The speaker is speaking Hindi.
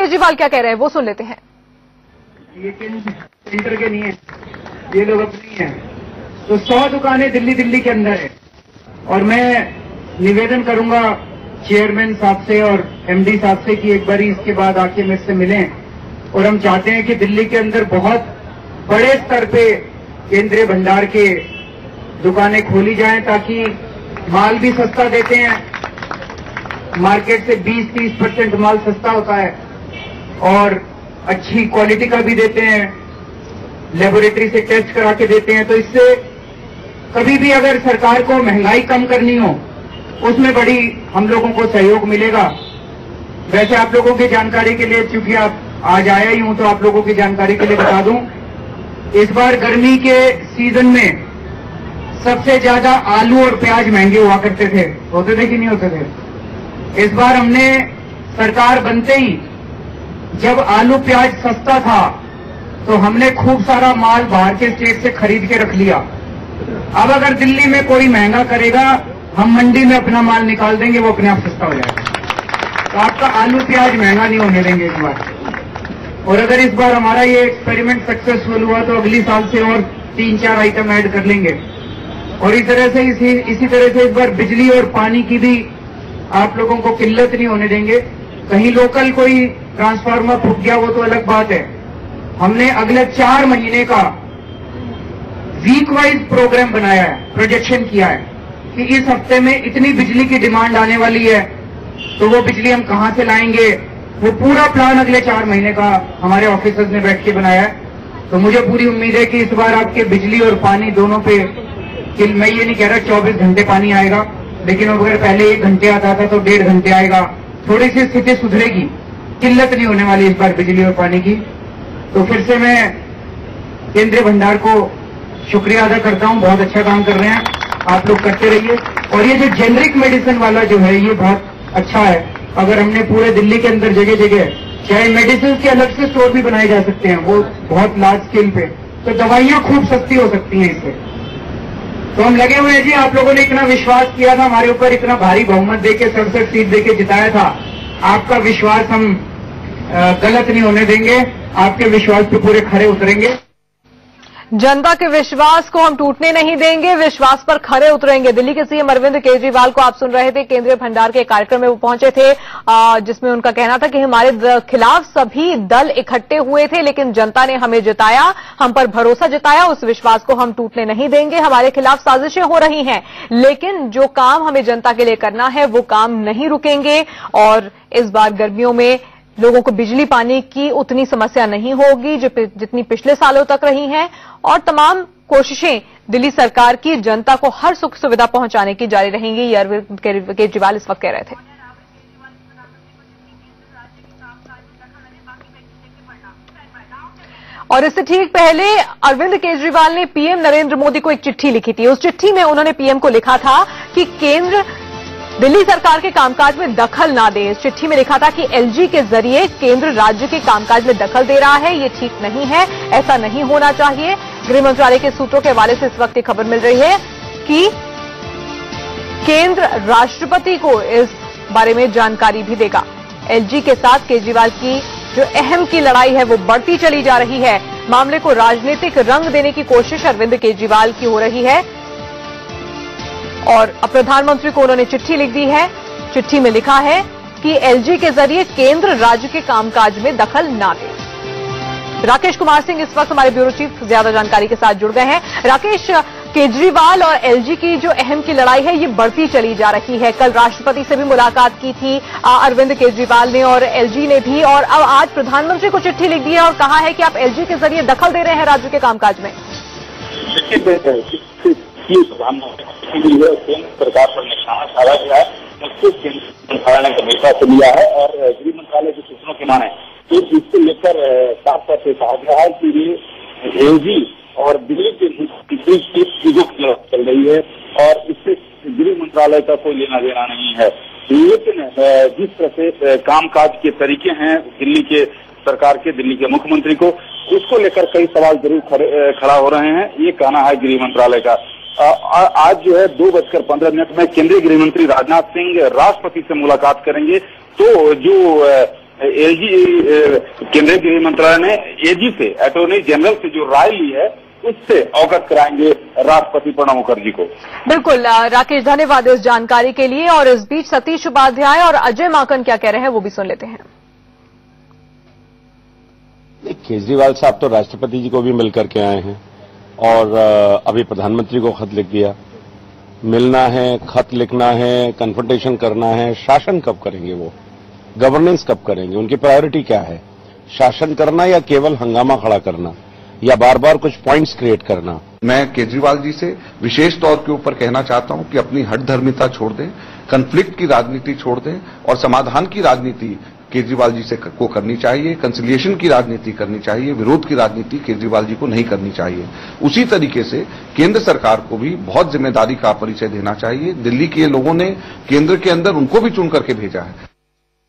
केजरीवाल क्या कह रहे हैं वो सुन लेते हैं। ये सेंटर के नहीं है, ये लोग अपनी हैं। तो 100 दुकानें दिल्ली के अंदर है और मैं निवेदन करूंगा चेयरमैन साहब से और एमडी साहब से कि एक बार इसके बाद आके मेरे से मिलें। और हम चाहते हैं कि दिल्ली के अंदर बहुत बड़े स्तर पे केंद्रीय भंडार के दुकानें खोली जाएं ताकि माल भी सस्ता देते हैं, मार्केट से 20-30% माल सस्ता होता है और अच्छी क्वालिटी का भी देते हैं, लेबोरेटरी से टेस्ट करा के देते हैं। तो इससे कभी भी अगर सरकार को महंगाई कम करनी हो उसमें बड़ी हम लोगों को सहयोग मिलेगा। वैसे आप लोगों की जानकारी के लिए, चूंकि आप आज आया ही हूं तो आप लोगों की जानकारी के लिए बता दूं, इस बार गर्मी के सीजन में सबसे ज्यादा आलू और प्याज महंगे हुआ करते थे, होते थे कि नहीं होते थे। इस बार हमने सरकार बनते ही जब आलू प्याज सस्ता था तो हमने खूब सारा माल बाहर के स्टेट से खरीद के रख लिया। अब अगर दिल्ली में कोई महंगा करेगा हम मंडी में अपना माल निकाल देंगे, वो अपने आप सस्ता हो जाएगा। तो आपका आलू प्याज महंगा नहीं होने देंगे इस बार। और अगर इस बार हमारा ये एक्सपेरिमेंट सक्सेसफुल हुआ तो अगली साल से और 3-4 आइटम ऐड कर लेंगे। और इसी तरह से इस बार बिजली और पानी की भी आप लोगों को किल्लत नहीं होने देंगे। कहीं लोकल कोई ट्रांसफार्मर फूट गया वो तो अलग बात है। हमने अगले 4 महीने का वीक वाइज प्रोग्राम बनाया है, प्रोजेक्शन किया है कि इस हफ्ते में इतनी बिजली की डिमांड आने वाली है तो वो बिजली हम कहां से लाएंगे। वो पूरा प्लान अगले 4 महीने का हमारे ऑफिसर्स ने बैठ के बनाया है। तो मुझे पूरी उम्मीद है कि इस बार आपके बिजली और पानी दोनों पे, मैं ये नहीं कह रहा 24 घंटे पानी आएगा, लेकिन अगर पहले 1 घंटे आता था तो 1.5 घंटे आएगा। थोड़ी सी स्थिति सुधरेगी, किल्लत नहीं होने वाली इस बार बिजली और पानी की। तो फिर से मैं केंद्रीय भंडार को शुक्रिया अदा करता हूं, बहुत अच्छा काम कर रहे हैं, आप लोग करते रहिए। और ये जो जेनरिक मेडिसिन वाला जो है ये बहुत अच्छा है। अगर हमने पूरे दिल्ली के अंदर जगह जगह, चाहे मेडिसिन के अलग से स्टोर भी बनाए जा सकते हैं, वो बहुत लार्ज स्केल पे, तो दवाइयां खूब सस्ती हो सकती हैं इससे। तो हम लगे हुए हैं जी, आप लोगों ने इतना विश्वास किया था हमारे ऊपर, इतना भारी बहुमत देके 67 सीट देके जिताया था। आपका विश्वास हम गलत नहीं होने देंगे, आपके विश्वास पे पूरे खरे उतरेंगे। जनता के विश्वास को हम टूटने नहीं देंगे, विश्वास पर खरे उतरेंगे। दिल्ली के सीएम अरविंद केजरीवाल को आप सुन रहे थे, केंद्रीय भंडार के कार्यक्रम में वो पहुंचे थे जिसमें उनका कहना था कि हमारे खिलाफ सभी दल इकट्ठे हुए थे लेकिन जनता ने हमें जिताया, हम पर भरोसा जताया, उस विश्वास को हम टूटने नहीं देंगे। हमारे खिलाफ साजिशें हो रही हैं लेकिन जो काम हमें जनता के लिए करना है वो काम नहीं रुकेंगे। और इस बार गर्मियों में लोगों को बिजली पानी की उतनी समस्या नहीं होगी जितनी पिछले सालों तक रही हैं। और तमाम कोशिशें दिल्ली सरकार की जनता को हर सुख सुविधा पहुंचाने की जारी रहेंगी, ये अरविंद केजरीवाल इस वक्त कह रहे थे। और इससे ठीक पहले अरविंद केजरीवाल ने पीएम नरेंद्र मोदी को एक चिट्ठी लिखी थी। उस चिट्ठी में उन्होंने पीएम को लिखा था कि केंद्र दिल्ली सरकार के कामकाज में दखल ना दे। इस चिट्ठी में लिखा था कि एलजी के जरिए केंद्र राज्य के कामकाज में दखल दे रहा है, ये ठीक नहीं है, ऐसा नहीं होना चाहिए। गृह मंत्रालय के सूत्रों के हवाले से इस वक्त ये खबर मिल रही है कि केंद्र राष्ट्रपति को इस बारे में जानकारी भी देगा। एलजी के साथ केजरीवाल की जो अहम की लड़ाई है वो बढ़ती चली जा रही है। मामले को राजनीतिक रंग देने की कोशिश अरविंद केजरीवाल की हो रही है और अब प्रधानमंत्री को उन्होंने चिट्ठी लिख दी है। चिट्ठी में लिखा है कि एलजी के जरिए केंद्र राज्य के कामकाज में दखल ना दे। राकेश कुमार सिंह इस वक्त हमारे ब्यूरो चीफ ज्यादा जानकारी के साथ जुड़ गए हैं। राकेश, केजरीवाल और एलजी की जो अहम की लड़ाई है ये बढ़ती चली जा रही है। कल राष्ट्रपति से भी मुलाकात की थी अरविंद केजरीवाल ने और एलजी ने भी, और अब आज प्रधानमंत्री को चिट्ठी लिख दी है और कहा है कि आप एलजी के जरिए दखल दे रहे हैं राज्य के कामकाज में। केंद्र सरकार पर निशाना साधा गया है, उसको केंद्र मंत्रालय ने गंभीरता से लिया है और गृह मंत्रालय की सूचना के माने तो इसको लेकर साफ तौर से कहा गया है कि ये एलजी और दिल्ली के बीच चीजों की लड़ाई चल रही है और इससे गृह मंत्रालय का कोई लेना देना नहीं है। लेकिन जिस तरह से कामकाज के तरीके हैं दिल्ली के सरकार के, दिल्ली के मुख्यमंत्री को, उसको लेकर कई सवाल जरूर खड़ा हो रहे हैं, ये कहना है गृह मंत्रालय का। आज जो है 2:15 में केंद्रीय गृह मंत्री राजनाथ सिंह राष्ट्रपति से मुलाकात करेंगे। तो जो केंद्रीय गृह मंत्रालय ने एजी से, अटॉर्नी जनरल से जो राय ली है उससे अवगत कराएंगे राष्ट्रपति प्रणब मुखर्जी को। बिल्कुल राकेश, धन्यवाद इस जानकारी के लिए। और इस बीच सतीश उपाध्याय और अजय माकन क्या कह रहे हैं वो भी सुन लेते हैं। केजरीवाल साहब तो राष्ट्रपति जी को भी मिलकर के आए हैं और अभी प्रधानमंत्री को खत लिख दिया। मिलना है, खत लिखना है, कन्फ्रंटेशन करना है, शासन कब करेंगे वो, गवर्नेंस कब करेंगे, उनकी प्रायोरिटी क्या है, शासन करना या केवल हंगामा खड़ा करना या बार बार कुछ पॉइंट्स क्रिएट करना। मैं केजरीवाल जी से विशेष तौर के ऊपर कहना चाहता हूं कि अपनी हठधर्मिता छोड़ दें, कन्फ्लिक्ट की राजनीति छोड़ दें और समाधान की राजनीति केजरीवाल जी से को करनी चाहिए, कंसिलिएशन की राजनीति करनी चाहिए, विरोध की राजनीति केजरीवाल जी को नहीं करनी चाहिए। उसी तरीके से केंद्र सरकार को भी बहुत जिम्मेदारी का परिचय देना चाहिए। दिल्ली के लोगों ने केंद्र के अंदर उनको भी चुन करके भेजा है।